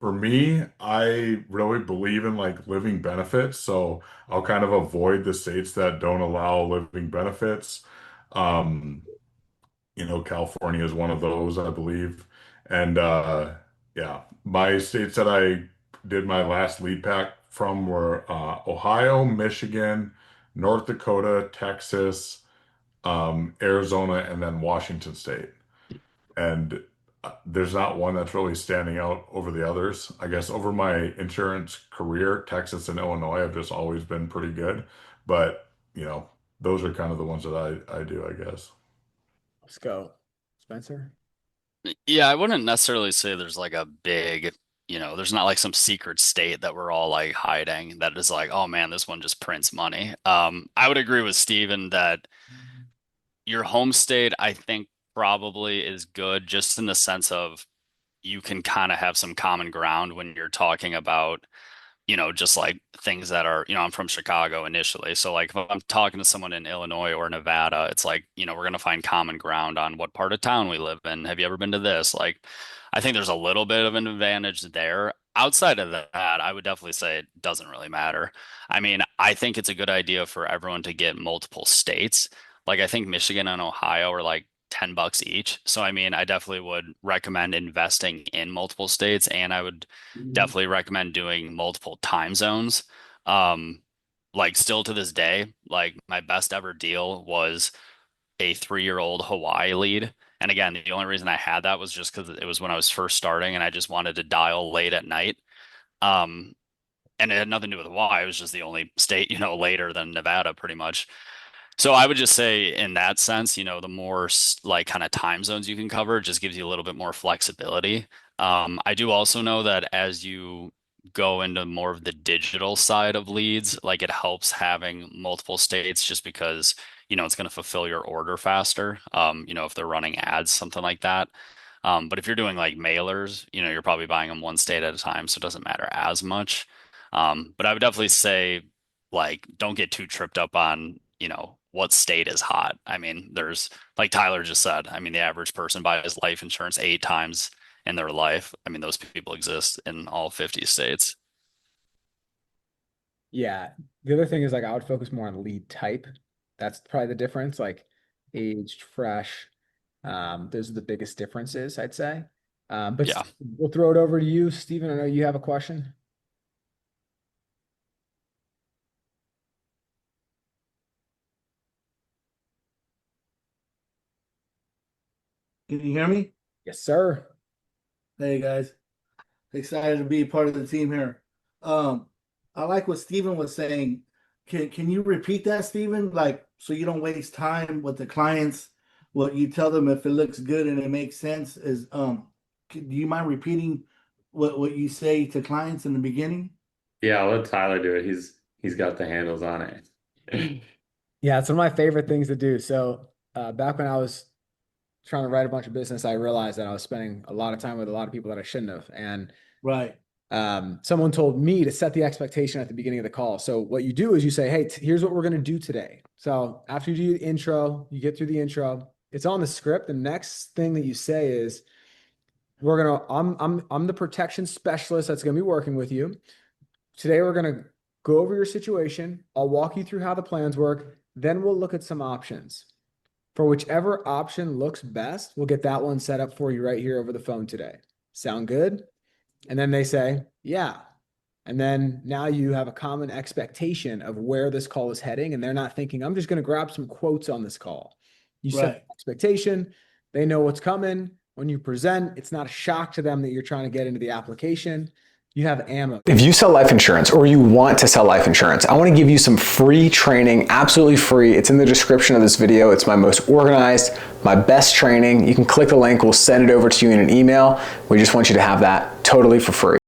For me, I really believe in like living benefits, so I'll kind of avoid the states that don't allow living benefits. Um, California is one of those, I believe. And yeah, my states that I did my last lead pack from were Ohio, Michigan, North Dakota, Texas, Arizona, and then Washington State. And there's not one that's really standing out over the others. I guess over my insurance career, Texas and Illinois have just always been pretty good. But, you know, those are kind of the ones that I do, I guess. Let's go. Spencer? Yeah, I wouldn't necessarily say there's like a big, there's not like some secret state that we're all like hiding that is like, oh man, this one just prints money. I would agree with Steven that your home state, I think, probably is good just in the sense of you can kind of have some common ground when you're talking about just like things that are, I'm from Chicago initially. So like if I'm talking to someone in Illinois or Nevada, it's like, we're going to find common ground on what part of town we live in. Have you ever been to this? Like, I think there's a little bit of an advantage there. Outside of that, I would definitely say it doesn't really matter. I mean, I think it's a good idea for everyone to get multiple states. Like I think Michigan and Ohio are like $10 each. So I mean, I definitely would recommend investing in multiple states, and I would definitely recommend doing multiple time zones. Um, like still to this day, like my best ever deal was a 3-year-old Hawaii lead. And again, the only reason I had that was just because it was when I was first starting and I just wanted to dial late at night. Um, and it had nothing to do with Hawaii. It was just the only state, later than Nevada, pretty much. So I would just say in that sense, the more like kind of time zones you can cover just gives you a little bit more flexibility. I do also know that as you go into more of the digital side of leads, like it helps having multiple states just because, it's going to fulfill your order faster. If they're running ads, something like that. But if you're doing like mailers, you're probably buying them one state at a time, so it doesn't matter as much. But I would definitely say like don't get too tripped up on, what state is hot. I mean, there's like Tyler just said, I mean, the average person buys life insurance 8 times in their life. I mean, those people exist in all 50 states. Yeah. The other thing is like I would focus more on lead type. That's probably the difference. Like aged, fresh. Those are the biggest differences, I'd say. But Yeah. we'll throw it over to you, Stephen. I know you have a question. Can you hear me? Yes, sir. Hey guys, excited to be part of the team here. Um, I like what Steven was saying. Can you repeat that, Steven? Like, so you don't waste time with the clients. What you tell them if it looks good and it makes sense is do you mind repeating what you say to clients in the beginning? Yeah, I'll let Tyler do it. He's got the handles on it. Yeah, it's one of my favorite things to do. So back when I was trying to write a bunch of business, I realized that I was spending a lot of time with a lot of people that I shouldn't have. And Right. someone told me to set the expectation at the beginning of the call. So what you do is you say, hey, here's what we're going to do today. So after you do the intro, you get through the intro, it's on the script. The next thing that you say is, I'm the protection specialist that's going to be working with you. Today, we're going to go over your situation. I'll walk you through how the plans work. Then we'll look at some options. For whichever option looks best, we'll get that one set up for you right here over the phone today. Sound good? And then they say, yeah. And then now you have a common expectation of where this call is heading. And they're not thinking, I'm just going to grab some quotes on this call. You set Right. the expectation. They know what's coming. When you present, it's not a shock to them that you're trying to get into the application. You have ammo. If you sell life insurance or you want to sell life insurance, I want to give you some free training, absolutely free. It's in the description of this video. It's my most organized, my best training. You can click the link. We'll send it over to you in an email. We just want you to have that totally for free.